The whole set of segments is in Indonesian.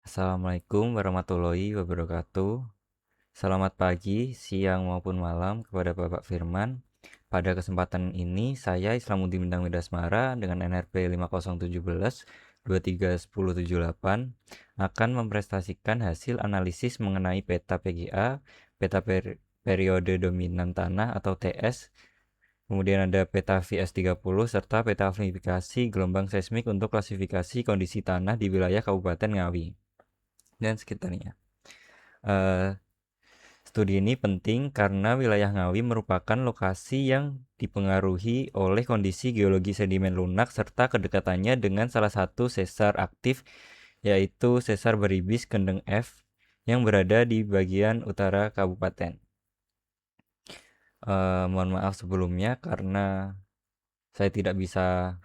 Assalamualaikum warahmatullahi wabarakatuh. Selamat pagi, siang maupun malam kepada Bapak Firman. Pada kesempatan ini, saya Islamuddin Bintang Widasmara dengan NRP 5017 231078 akan mempresentasikan hasil analisis mengenai peta PGA, peta periode dominan tanah atau TS, kemudian ada peta VS30 serta peta amplifikasi gelombang seismik untuk klasifikasi kondisi tanah di wilayah Kabupaten Ngawi dan sekitarnya. Eh, Studi ini penting karena wilayah Ngawi merupakan lokasi yang dipengaruhi oleh kondisi geologi sedimen lunak serta kedekatannya dengan salah satu sesar aktif, yaitu Sesar Baribis Kendeng F yang berada di bagian utara kabupaten. Mohon maaf sebelumnya karena saya tidak bisa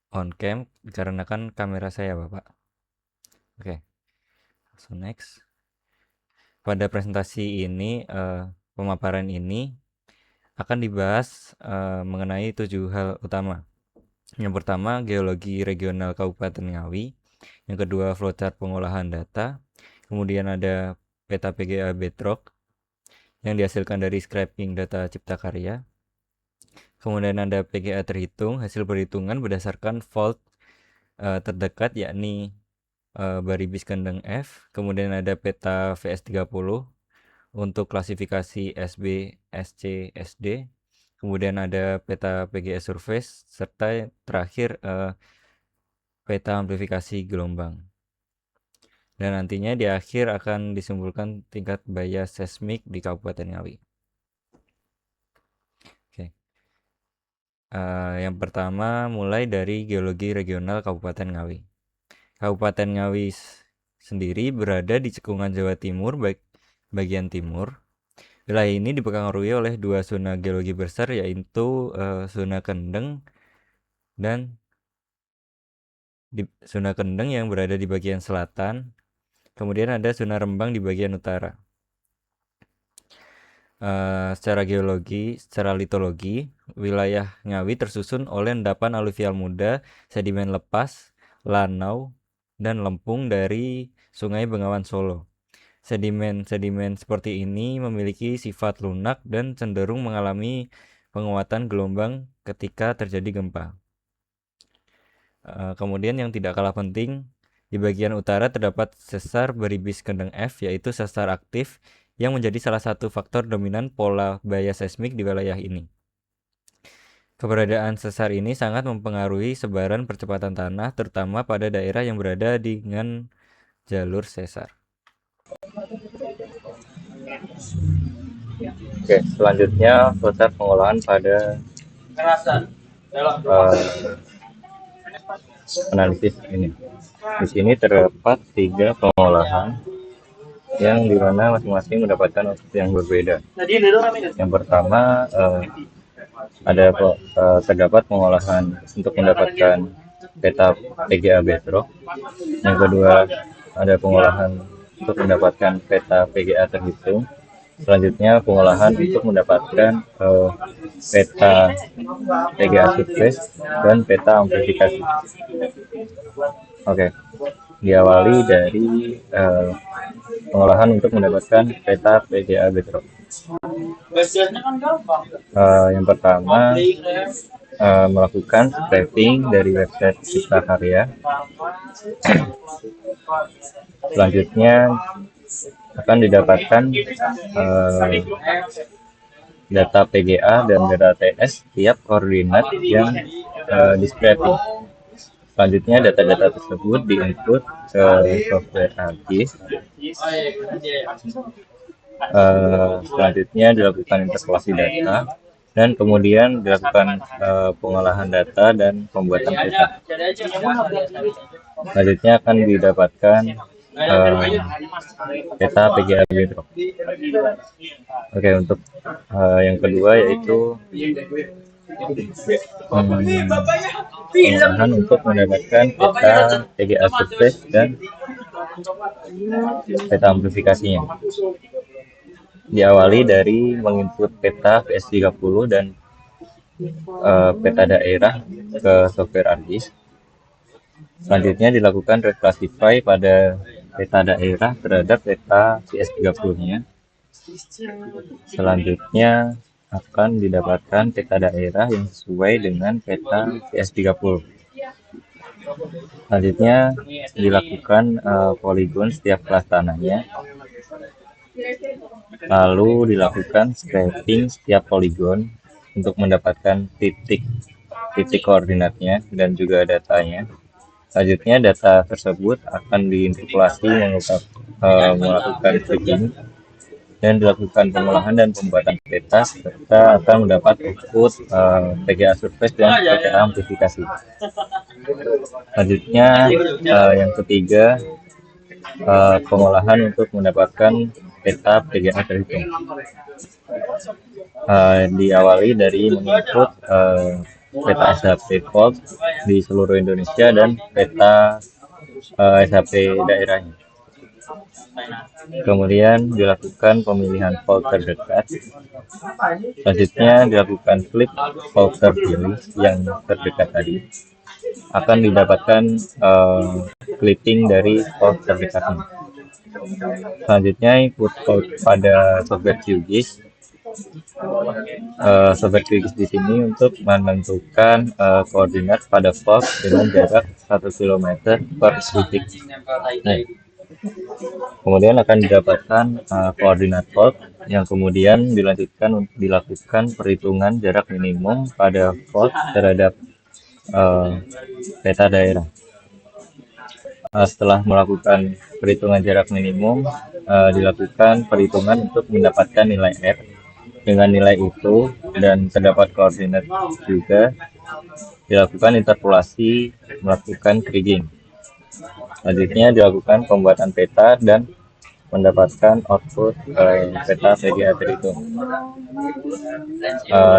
on cam dikarenakan kamera saya, Bapak. Oke, so next. Pada presentasi ini, pemaparan ini akan dibahas mengenai 7 hal utama. Yang pertama, geologi regional Kabupaten Ngawi. Yang kedua, flowchart pengolahan data. Kemudian ada peta PGA bedrock yang dihasilkan dari scraping data cipta karya. Kemudian ada PGA terhitung, hasil perhitungan berdasarkan fault terdekat yakni Baribis Kendeng F. Kemudian ada peta VS30 untuk klasifikasi SB, SC, SD. Kemudian ada peta PGS surface serta terakhir peta amplifikasi gelombang. Dan nantinya di akhir akan disimpulkan tingkat bias seismik di Kabupaten Ngawi. Oke. Yang pertama mulai dari geologi regional Kabupaten Ngawi. Kabupaten Ngawi sendiri berada di cekungan Jawa Timur bagian timur. Wilayah ini dipengaruhi oleh dua zona geologi besar yaitu zona Kendeng dan zona Kendeng yang berada di bagian selatan. Kemudian ada zona Rembang di bagian utara. Secara geologi, secara litologi, wilayah Ngawi tersusun oleh endapan aluvial muda, sedimen lepas, lanau, dan lempung dari Sungai Bengawan Solo. Sedimen-sedimen seperti ini memiliki sifat lunak dan cenderung mengalami penguatan gelombang ketika terjadi gempa. Kemudian yang tidak kalah penting, di bagian utara terdapat sesar Baribis Kendeng F, yaitu sesar aktif yang menjadi salah satu faktor dominan pola bias seismik di wilayah ini. Keberadaan sesar ini sangat mempengaruhi sebaran percepatan tanah, terutama pada daerah yang berada dengan jalur sesar. Oke, selanjutnya proses pengolahan pada analisis ini. Di sini terdapat 3 pengolahan yang dimana masing-masing mendapatkan output yang berbeda. Yang pertama terdapat pengolahan untuk mendapatkan peta PGA bedrock. Yang kedua ada pengolahan untuk mendapatkan peta PGA terhitung. Selanjutnya pengolahan untuk mendapatkan peta PGA surface dan peta amplifikasi. Oke, diawali dari pengolahan untuk mendapatkan peta PGA bedrock. Yang pertama melakukan scraping dari website Cipta Karya. Selanjutnya akan didapatkan data PGA dan data TS tiap koordinat yang di scraping. Selanjutnya data-data tersebut diinput ke software ArcGIS. Selanjutnya dilakukan interpolasi data dan kemudian dilakukan pengolahan data dan pembuatan peta. Selanjutnya akan didapatkan peta PGA bedrock. Oke, untuk yang kedua yaitu pengolahan untuk mendapatkan peta PGA surface dan peta amplifikasinya. Diawali dari menginput peta VS30 dan peta daerah ke software ArcGIS. Selanjutnya dilakukan reclassify pada peta daerah terhadap peta VS30-nya. Selanjutnya akan didapatkan peta daerah yang sesuai dengan peta VS30. Selanjutnya dilakukan poligon setiap kelas tanahnya. Lalu dilakukan scraping setiap poligon untuk mendapatkan titik koordinatnya dan juga datanya. Selanjutnya data tersebut akan diinterpolasi melakukan clipping dan dilakukan pengolahan dan pembuatan peta serta akan mendapat output PGA surface dan PGA amplifikasi. Selanjutnya yang ketiga pengolahan untuk mendapatkan peta PGA terhitung. Diawali dari menginput peta SHP fault di seluruh Indonesia dan peta SHP daerahnya. Kemudian dilakukan pemilihan fault terdekat. Selanjutnya dilakukan flip fault terpilih yang terdekat tadi. Akan didapatkan clipping dari fault terdekatnya. Selanjutnya input fault pada software QGIS. Software QGIS di sini untuk menentukan koordinat pada fault dengan jarak 1 km per titik. Kemudian akan didapatkan koordinat fault yang kemudian dilakukan perhitungan jarak minimum pada fault terhadap peta daerah. Setelah melakukan perhitungan jarak minimum, dilakukan perhitungan untuk mendapatkan nilai R. Dengan nilai itu dan terdapat koordinat juga, dilakukan interpolasi melakukan kriging. Selanjutnya dilakukan pembuatan peta dan mendapatkan output peta PGA terhitung.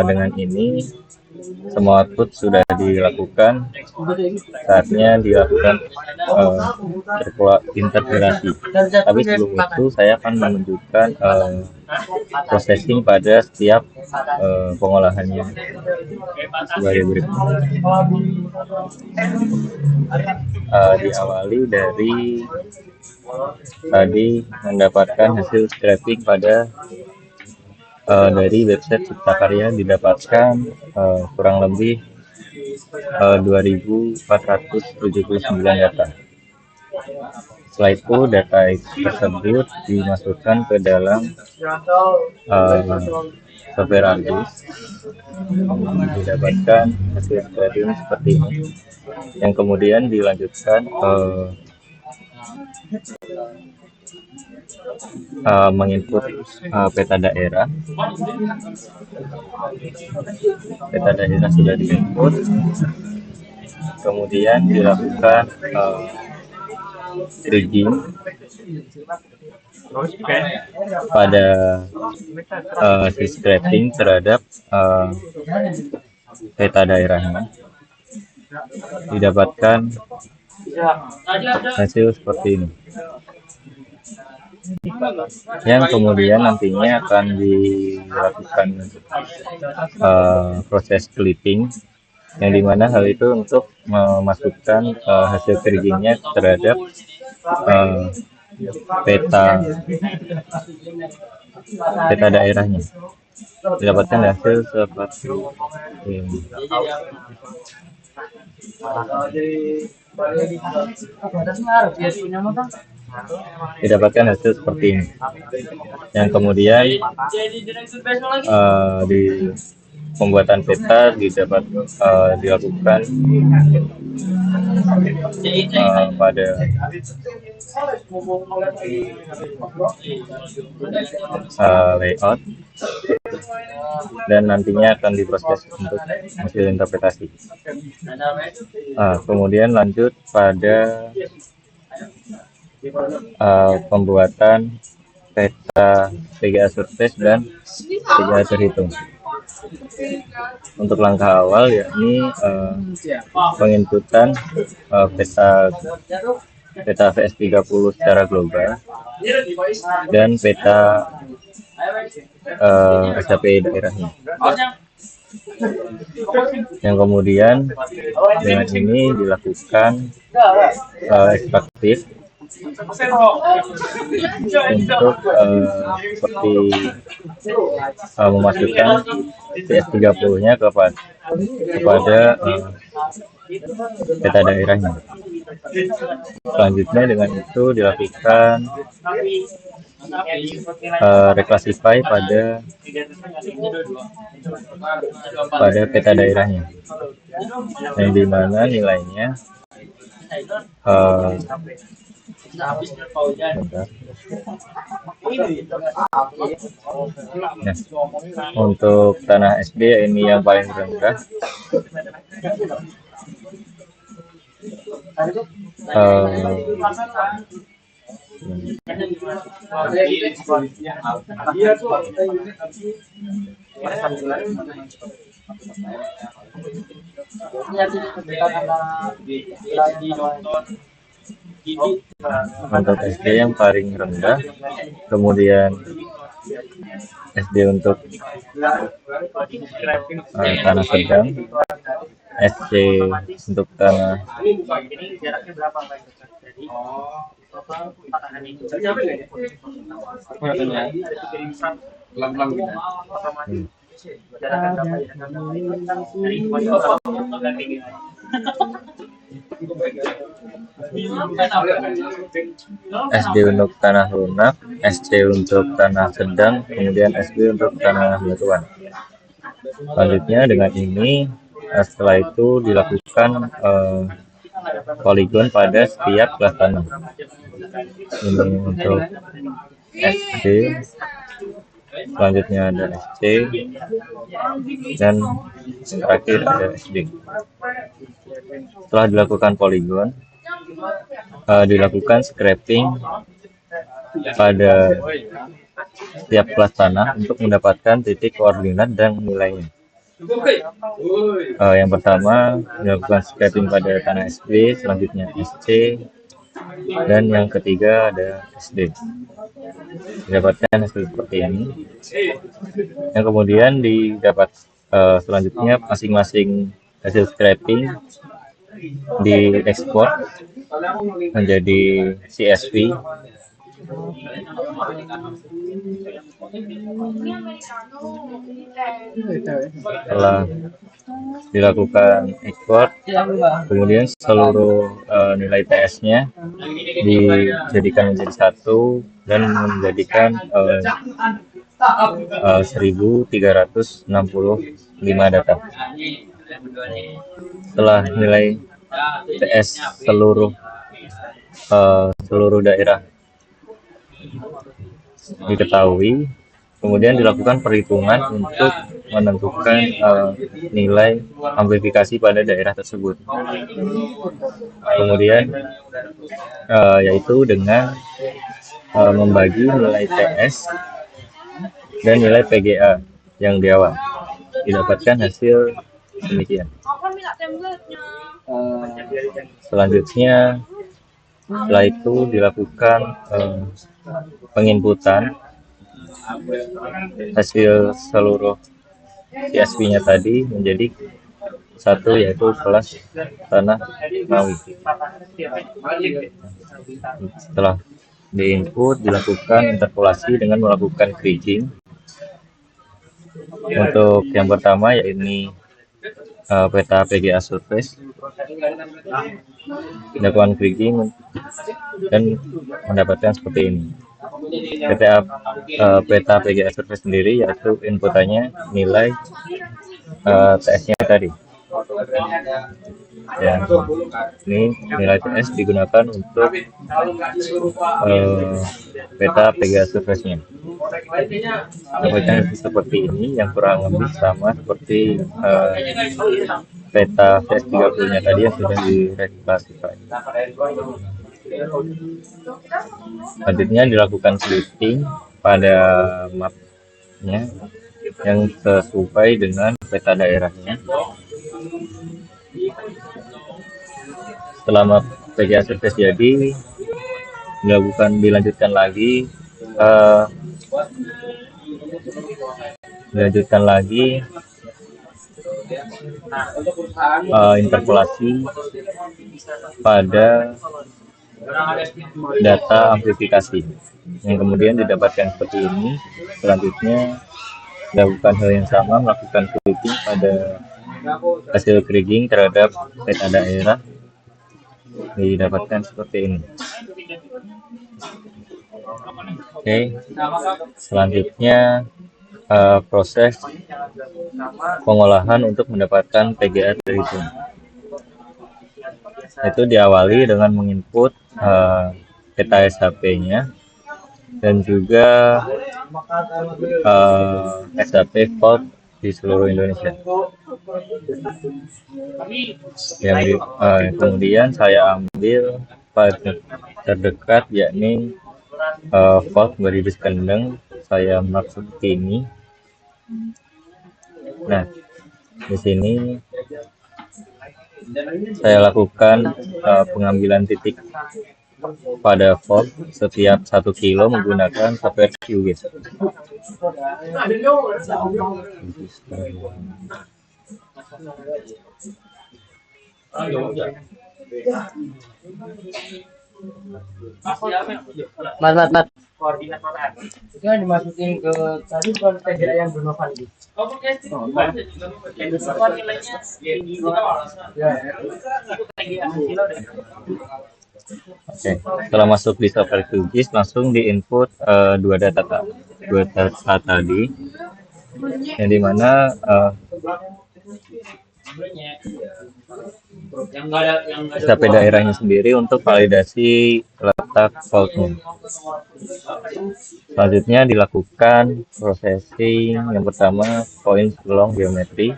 Dengan ini semua output sudah dilakukan, saatnya dilakukan interpolasi. Tapi sebelum itu saya akan menunjukkan processing pada setiap pengolahannya sebagai berikut. Diawali dari tadi mendapatkan hasil scraping pada dari website Ciptakarya didapatkan kurang lebih 2.479 data. Setelah itu data tersebut dimasukkan ke dalam software ArcGIS, didapatkan hasil scraping seperti ini, yang kemudian dilanjutkan menginput peta daerah. Peta daerah sudah diinput, kemudian dilakukan rigging pada si scraping terhadap peta daerahnya. Didapatkan hasil seperti ini, yang kemudian nantinya akan dilakukan proses clipping, yang dimana hal itu untuk memasukkan hasil krigingnya terhadap peta daerahnya. Didapatkan hasil seperti ini. Didapatkan hasil seperti ini, yang kemudian di pembuatan peta dilakukan pada layout dan nantinya akan diproses untuk hasil interpretasi. Kemudian lanjut pada pembuatan peta PGA surface dan PGA terhitung. Untuk langkah awal yakni penginputan peta VS30 secara global dan peta SHP daerahnya, yang kemudian dengan ini dilakukan ekstraktif untuk seperti memasukkan CS30-nya kepada peta daerahnya. Selanjutnya dengan itu dilakukan reclassify pada peta daerahnya, yang dimana nilainya untuk tanah SD ini yang paling rendah, untuk SD yang paling rendah, kemudian SD untuk tanah sedang, SC untuk tanah SD untuk tanah lunak, SC untuk tanah sedang, kemudian SB untuk tanah batuan. Selanjutnya dengan ini setelah itu dilakukan poligon pada setiap kelas tanah. Ini untuk SD, selanjutnya ada SC, dan terakhir ada SD. Setelah dilakukan poligon, dilakukan scraping pada setiap kelas tanah untuk mendapatkan titik koordinat dan nilainya. Yang pertama dilakukan scraping pada tanah SB, selanjutnya SC, dan yang ketiga ada SD. Didapatkan hasil seperti ini. Yang kemudian didapat selanjutnya masing-masing hasil scraping diekspor menjadi CSV. Setelah dilakukan ekspor, kemudian seluruh nilai TS-nya dijadikan menjadi satu dan menjadikan 1365 data. Setelah nilai TS seluruh daerah diketahui, kemudian dilakukan perhitungan untuk menentukan nilai amplifikasi pada daerah tersebut. Kemudian yaitu dengan membagi nilai TS dan nilai PGA yang di awal, didapatkan hasil demikian. Selanjutnya setelah itu dilakukan penginputan hasil seluruh CSV-nya tadi menjadi satu, yaitu kelas tanah Ngawi. Setelah diinput, dilakukan interpolasi dengan melakukan kriging. Untuk yang pertama yaitu peta PGA surface, dilakukan kriging dan mendapatkan seperti ini. Peta PGA surface sendiri yaitu inputannya nilai TS-nya tadi. Ya, ini nilai TS digunakan untuk peta PGA surface-nya. Dapatkan seperti ini, yang kurang lebih sama seperti peta CS30-nya tadi yang sudah direklasifikasi. Selanjutnya dilakukan splitting pada mapnya yang sesuai dengan peta daerahnya. Setelah map PGA surface jadi, dilanjutkan lagi interpolasi pada data amplifikasi yang kemudian didapatkan seperti ini. Selanjutnya lakukan hal yang sama, melakukan kriging pada hasil kriging terhadap peta daerah, didapatkan seperti ini. Oke, selanjutnya proses pengolahan untuk mendapatkan PGA terhitung. Itu diawali dengan menginput peta SHP-nya dan juga SHP fault di seluruh Indonesia. Kemudian saya ambil file terdekat, yakni fault Baribis Kendeng. Saya maksud ini. Nah, di sini saya lakukan pengambilan titik pada fault setiap 1 kilo menggunakan software QGIS. Mat. Koordinat kotaan. Itu yang dimasukin ke tadi bukan PGA yang bernovan gitu. Nilainya Oke, setelah masuk di software QGIS langsung di input dua data tadi, yang dimana SHP daerahnya sendiri untuk validasi letak faultnya. Selanjutnya dilakukan processing yang pertama point long geometry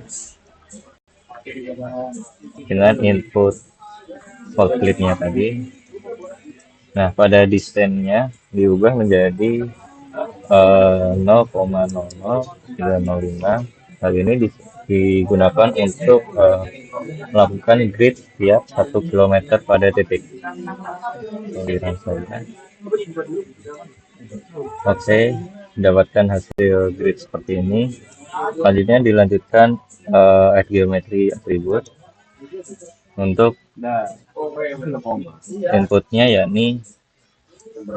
dengan input fault clipnya tadi. Nah, pada desainnya diubah menjadi 0,00305. Hal ini digunakan untuk melakukan grid tiap 1 km pada titik. Oke, mendapatkan hasil grid seperti ini. Selanjutnya dilanjutkan add geometry attribute untuk inputnya, yakni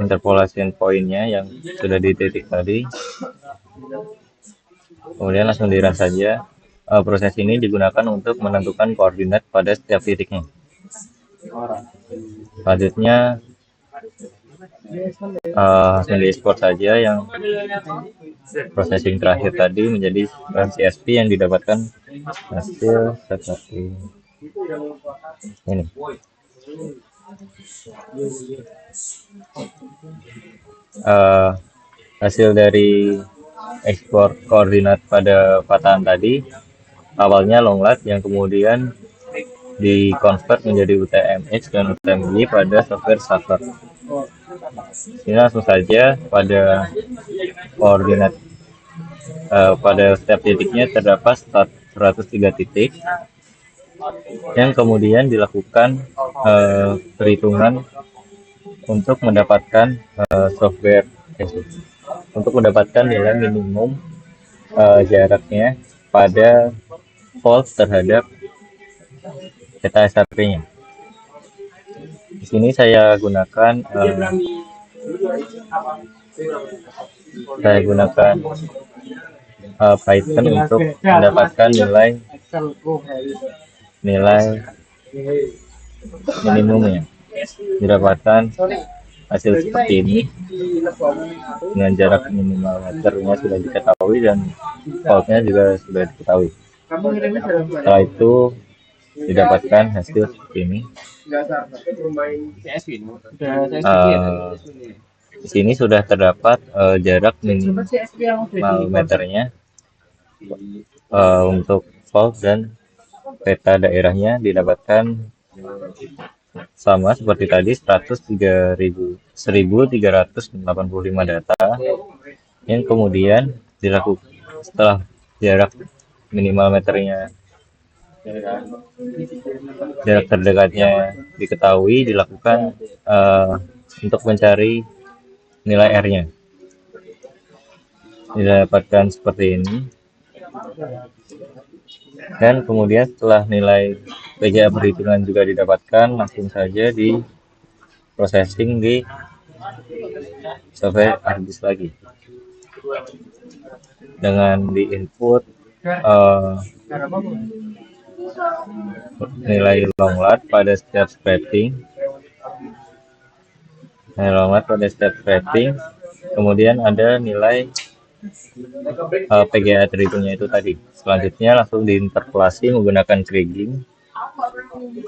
interpolation pointnya yang sudah di titik tadi. Kemudian langsung dirun saja. Proses ini digunakan untuk menentukan koordinat pada setiap titiknya. Selanjutnya langsung di export saja yang processing terakhir tadi menjadi CSV yang didapatkan hasil seperti ini. Hasil dari ekspor koordinat pada patahan tadi awalnya longlat yang kemudian dikonvert menjadi UTM-X dan UTM-Y pada software server. Ini langsung saja pada koordinat pada setiap titiknya terdapat 103 titik yang kemudian dilakukan perhitungan untuk mendapatkan software untuk mendapatkan nilai minimum jaraknya pada fault terhadap peta SHP-nya. Di sini saya gunakan Python untuk mendapatkan nilai minimumnya. Didapatkan hasil seperti ini dengan jarak minimal meternya sudah diketahui dan faultnya juga sudah diketahui. Setelah itu didapatkan hasil seperti ini. Di sini sudah terdapat jarak minimal meternya untuk fault dan peta daerahnya didapatkan sama seperti tadi 103.385 data yang kemudian dilakukan setelah jarak minimal meternya, jarak terdekatnya diketahui, dilakukan untuk mencari nilai R-nya. Didapatkan seperti ini. Dan kemudian setelah nilai PGA perhitungan juga didapatkan, langsung saja processing di software ArcGIS lagi dengan di input nilai long lat pada setiap scraping, kemudian ada nilai PGA terhitungnya itu tadi. Selanjutnya langsung diinterpolasi menggunakan kriging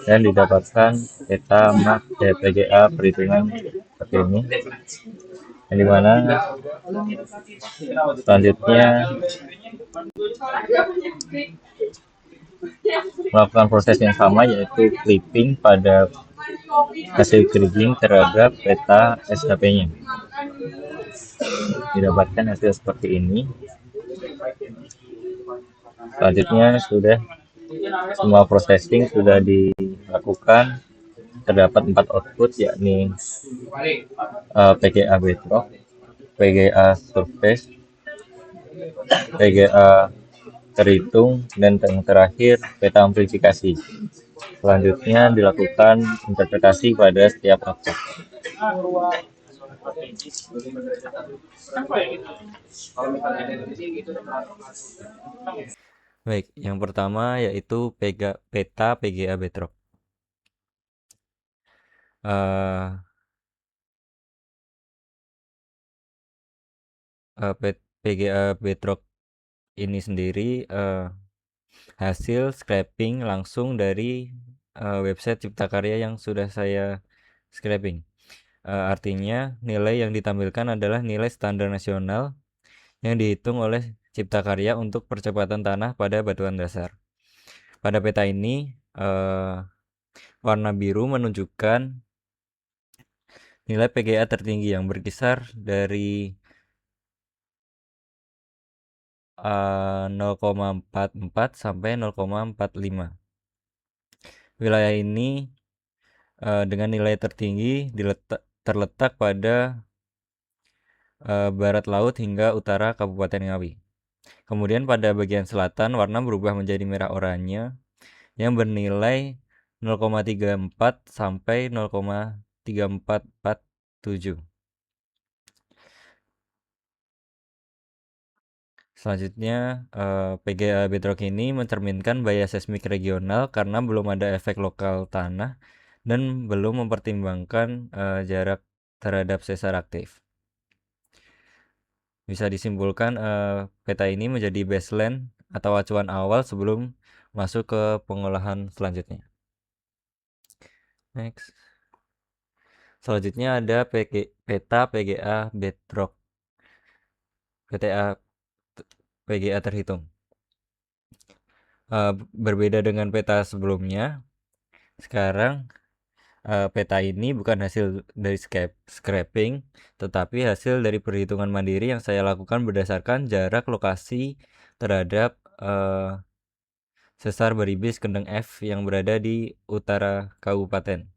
dan didapatkan peta mak PGA perhitungan seperti ini, yang dimana selanjutnya melakukan proses yang sama, yaitu clipping pada hasil kriging terhadap peta SHP-nya. Didapatkan hasil seperti ini. Selanjutnya sudah semua processing sudah dilakukan. Terdapat 4 output, yakni PGA bedrock, PGA surface, PGA terhitung, dan yang terakhir peta amplifikasi. Selanjutnya dilakukan interpretasi pada setiap output. Baik, yang pertama yaitu peta PGA bedrock. PGA bedrock ini sendiri hasil scraping langsung dari website Cipta Karya yang sudah saya scraping. Artinya nilai yang ditampilkan adalah nilai standar nasional yang dihitung oleh Cipta Karya untuk percepatan tanah pada batuan dasar. Pada peta ini warna biru menunjukkan nilai PGA tertinggi yang berkisar dari 0,44 sampai 0,45. Wilayah ini dengan nilai tertinggi terletak pada barat laut hingga utara Kabupaten Ngawi. Kemudian pada bagian selatan warna berubah menjadi merah oranye yang bernilai 0,34 sampai 0,3447. Selanjutnya, PGA bedrock ini mencerminkan bahaya seismik regional karena belum ada efek lokal tanah dan belum mempertimbangkan jarak terhadap sesar aktif. Bisa disimpulkan peta ini menjadi baseline atau acuan awal sebelum masuk ke pengolahan selanjutnya. Next. Selanjutnya ada peta PGA bedrock. PGA terhitung. Berbeda dengan peta sebelumnya, sekarang peta ini bukan hasil dari scraping, tetapi hasil dari perhitungan mandiri yang saya lakukan berdasarkan jarak lokasi terhadap sesar Baribis Kendeng F yang berada di utara kabupaten.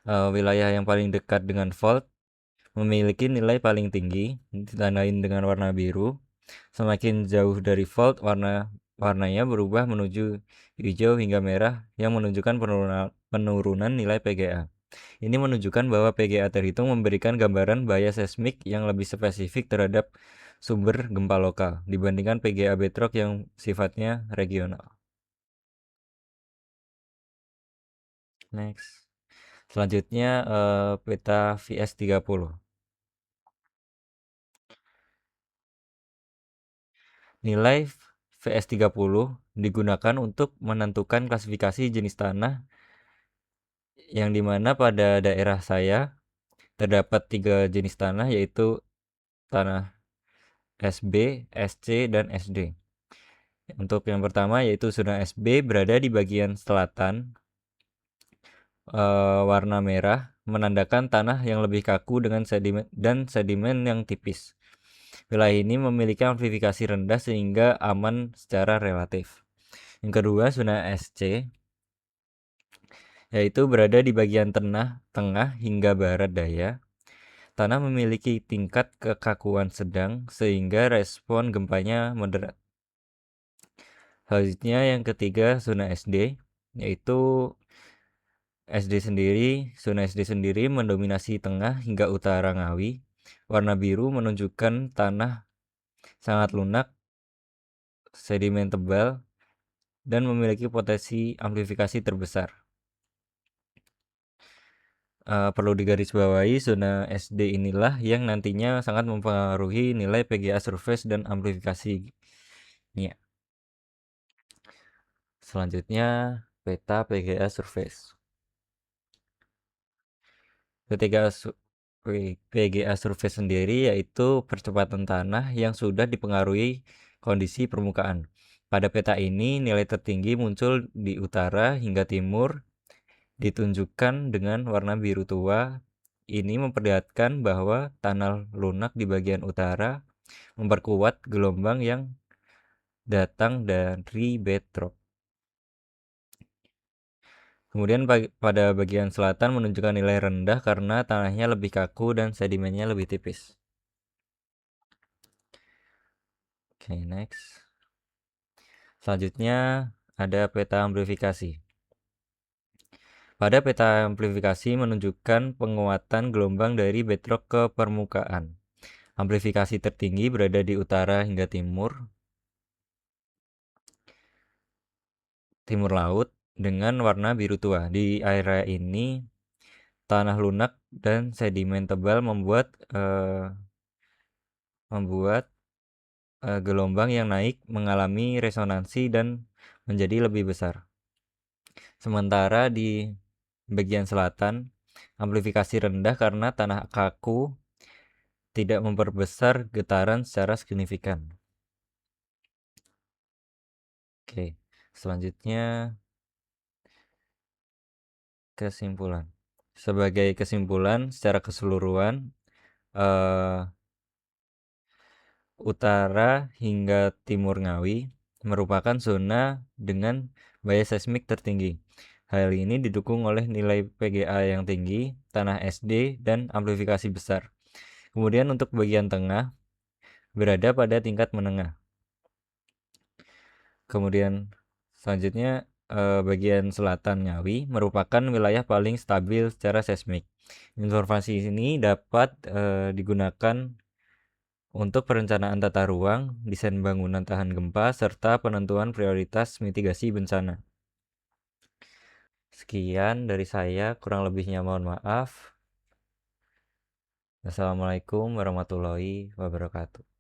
Wilayah yang paling dekat dengan fault memiliki nilai paling tinggi, ditandain dengan warna biru. Semakin jauh dari fault, warnanya berubah menuju hijau hingga merah yang menunjukkan penurunan nilai PGA. Ini menunjukkan bahwa PGA terhitung memberikan gambaran bahaya seismik yang lebih spesifik terhadap sumber gempa lokal dibandingkan PGA bedrock yang sifatnya regional. Next. Selanjutnya peta VS30. Nilai VS30 digunakan untuk menentukan klasifikasi jenis tanah yang dimana pada daerah saya terdapat 3 jenis tanah, yaitu tanah SB, SC, dan SD. Untuk yang pertama yaitu zona SB berada di bagian selatan, warna merah menandakan tanah yang lebih kaku dengan sedimen yang tipis. Wilayah ini memiliki amplifikasi rendah sehingga aman secara relatif. Yang kedua, zona SC yaitu berada di bagian tengah hingga barat daya. Tanah memiliki tingkat kekakuan sedang sehingga respon gempanya moderat. Selanjutnya yang ketiga zona SD, yaitu zona SD sendiri mendominasi tengah hingga utara Ngawi. Warna biru menunjukkan tanah sangat lunak, sedimen tebal, dan memiliki potensi amplifikasi terbesar. Perlu digarisbawahi, zona SD inilah yang nantinya sangat mempengaruhi nilai PGA surface dan amplifikasinya. Selanjutnya, peta PGA surface. PGA surface sendiri yaitu percepatan tanah yang sudah dipengaruhi kondisi permukaan. Pada peta ini, nilai tertinggi muncul di utara hingga timur, ditunjukkan dengan warna biru tua. Ini memperlihatkan bahwa tanah lunak di bagian utara memperkuat gelombang yang datang dari bedrock. Kemudian pada bagian selatan menunjukkan nilai rendah karena tanahnya lebih kaku dan sedimennya lebih tipis. Oke, next. Selanjutnya ada peta amplifikasi. Pada peta amplifikasi menunjukkan penguatan gelombang dari bedrock ke permukaan. Amplifikasi tertinggi berada di utara hingga timur laut dengan warna biru tua. Di area ini tanah lunak dan sedimen tebal membuat gelombang yang naik mengalami resonansi dan menjadi lebih besar. Sementara di bagian selatan, amplifikasi rendah karena tanah kaku tidak memperbesar getaran secara signifikan. Oke, selanjutnya kesimpulan. Sebagai kesimpulan, secara keseluruhan, utara hingga timur Ngawi merupakan zona dengan bahaya seismik tertinggi. Hal ini didukung oleh nilai PGA yang tinggi, tanah SD, dan amplifikasi besar. Kemudian untuk bagian tengah berada pada tingkat menengah. Kemudian selanjutnya bagian selatan Ngawi merupakan wilayah paling stabil secara seismik. Informasi ini dapat digunakan untuk perencanaan tata ruang, desain bangunan tahan gempa, serta penentuan prioritas mitigasi bencana. Sekian dari saya, kurang lebihnya mohon maaf. Wassalamualaikum warahmatullahi wabarakatuh.